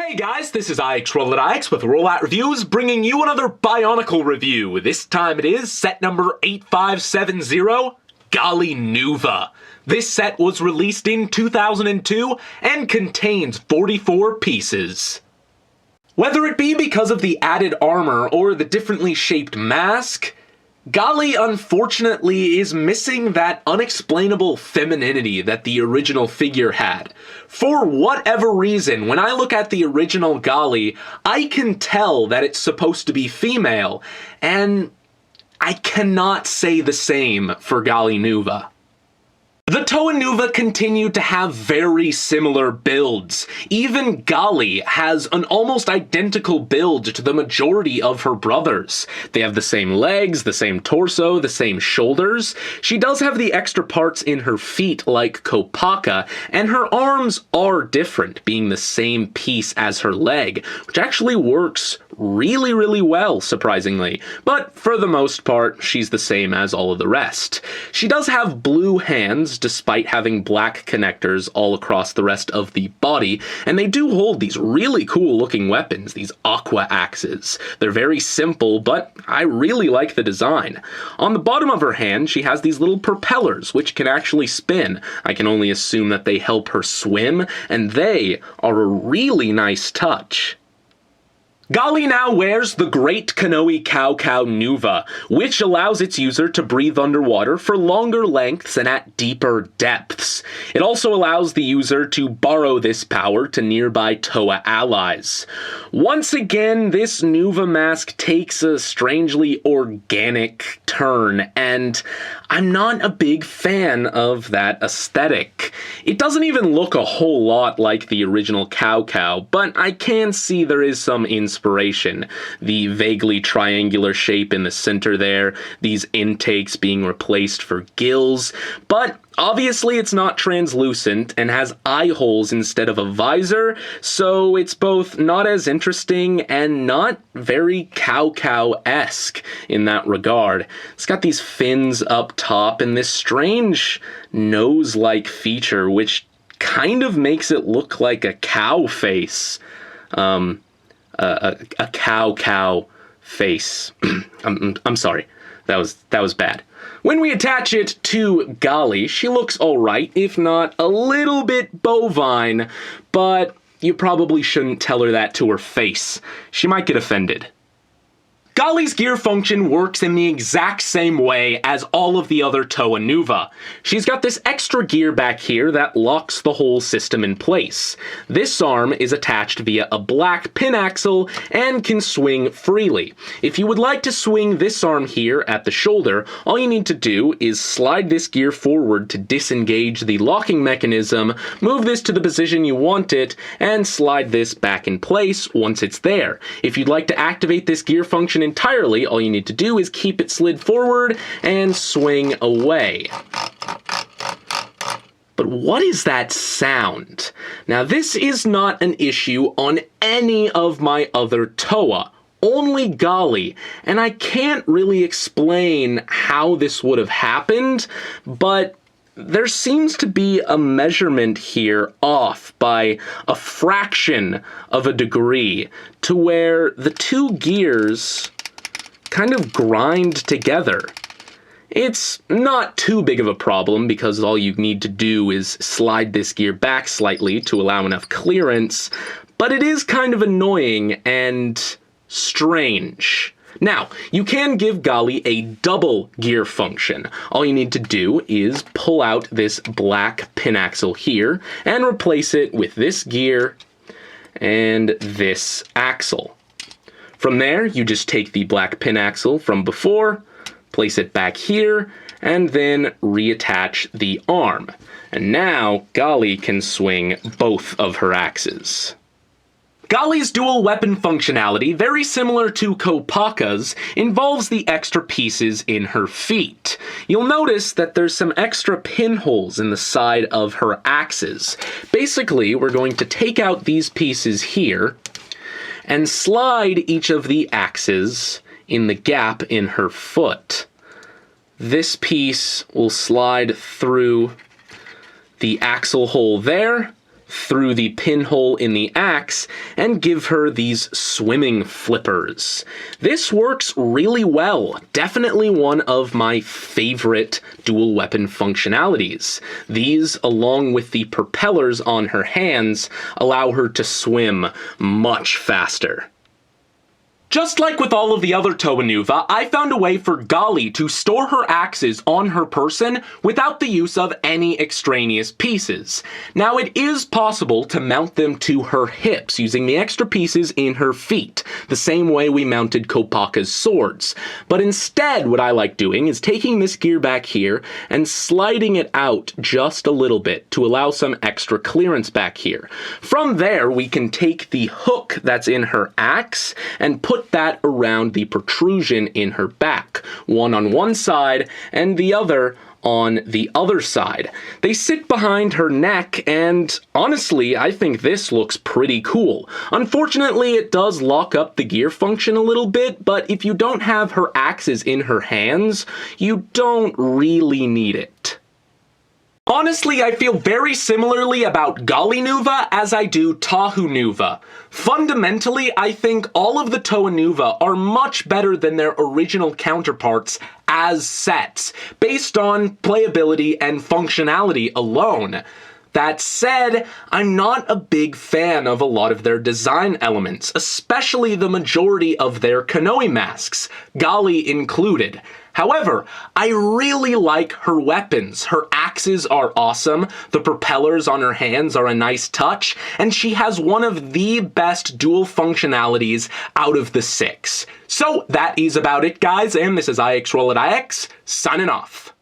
Hey guys, this is RolloutReviews with RolloutReviews, bringing you another BIONICLE review. This time it is set number 8570, Gali Nuva. This set was released in 2002 and contains 44 pieces. Whether it be because of the added armor or the differently shaped mask, Gali unfortunately is missing that unexplainable femininity that the original figure had. For whatever reason, when I look at the original Gali, I can tell that it's supposed to be female, and I cannot say the same for Gali Nuva. The Toa Nuva continued to have very similar builds. Even Gali has an almost identical build to the majority of her brothers. They have the same legs, the same torso, the same shoulders. She does have the extra parts in her feet like Kopaka, and her arms are different, being the same piece as her leg, which actually works really well, surprisingly. But for the most part, she's the same as all of the rest. She does have blue hands, despite having black connectors all across the rest of the body, and they do hold these really cool looking weapons, these aqua axes. They're very simple, but I really like the design. On the bottom of her hand, she has these little propellers, which can actually spin. I can only assume that they help her swim, and they are a really nice touch. Gali now wears the Great Kanoe Cow Nuva, which allows its user to breathe underwater for longer lengths and at deeper depths. It also allows the user to borrow this power to nearby Toa allies. Once again, this Nuva mask takes a strangely organic turn, and I'm not a big fan of that aesthetic. It doesn't even look a whole lot like the original cow, but I can see there is some inspiration. The vaguely triangular shape in the center there, these intakes being replaced for gills, but obviously it's not translucent and has eye holes instead of a visor, so it's both not as interesting and not very cow-esque in that regard. It's got these fins up top and this strange nose-like feature which kind of makes it look like a cow face. A cow face. I'm sorry. That was bad. When we attach it to Gali, she looks alright, if not a little bit bovine, but you probably shouldn't tell her that to her face. She might get offended. Gali's gear function works in the exact same way as all of the other Toa Nuva. She's got this extra gear back here that locks the whole system in place. This arm is attached via a black pin axle and can swing freely. If you would like to swing this arm here at the shoulder, all you need to do is slide this gear forward to disengage the locking mechanism, move this to the position you want it, and slide this back in place once it's there. If you'd like to activate this gear function entirely, all you need to do is keep it slid forward and swing away. But what is that sound? Now, this is not an issue on any of my other Toa, only Gali, and I can't really explain how this would have happened, but there seems to be a measurement here off by a fraction of a degree to where the two gears kind of grind together. It's not too big of a problem because all you need to do is slide this gear back slightly to allow enough clearance, but it is kind of annoying and strange. Now, you can give Gali a double gear function. All you need to do is pull out this black pin axle here and replace it with this gear and this axle. From there, you just take the black pin axle from before, place it back here, and then reattach the arm. And now, Gali can swing both of her axes. Gali's dual weapon functionality, very similar to Kopaka's, involves the extra pieces in her feet. You'll notice that there's some extra pinholes in the side of her axes. Basically, we're going to take out these pieces here and slide each of the axes in the gap in her foot. This piece will slide through the axle hole there, through the pinhole in the axe and give her these swimming flippers. This works really well. Definitely one of my favorite dual weapon functionalities. These, along with the propellers on her hands, allow her to swim much faster. Just like with all of the other Toa Nuva, I found a way for Gali to store her axes on her person without the use of any extraneous pieces. Now, it is possible to mount them to her hips using the extra pieces in her feet, the same way we mounted Kopaka's swords. But instead, what I like doing is taking this gear back here and sliding it out just a little bit to allow some extra clearance back here. From there, we can take the hook that's in her axe and put that around the protrusion in her back, one on one side and the other on the other side. They sit behind her neck, and honestly, I think this looks pretty cool. Unfortunately, it does lock up the gear function a little bit, but if you don't have her axes in her hands, you don't really need it. Honestly, I feel very similarly about Gali Nuva as I do Toa Nuva. Fundamentally, I think all of the Toa Nuva are much better than their original counterparts as sets, based on playability and functionality alone. That said, I'm not a big fan of a lot of their design elements, especially the majority of their Kanoe masks, Gali included. However, I really like her weapons. Her axes are awesome, the propellers on her hands are a nice touch, and she has one of the best dual functionalities out of the 6. So that is about it, guys, and this is IX Roll at IX, signing off.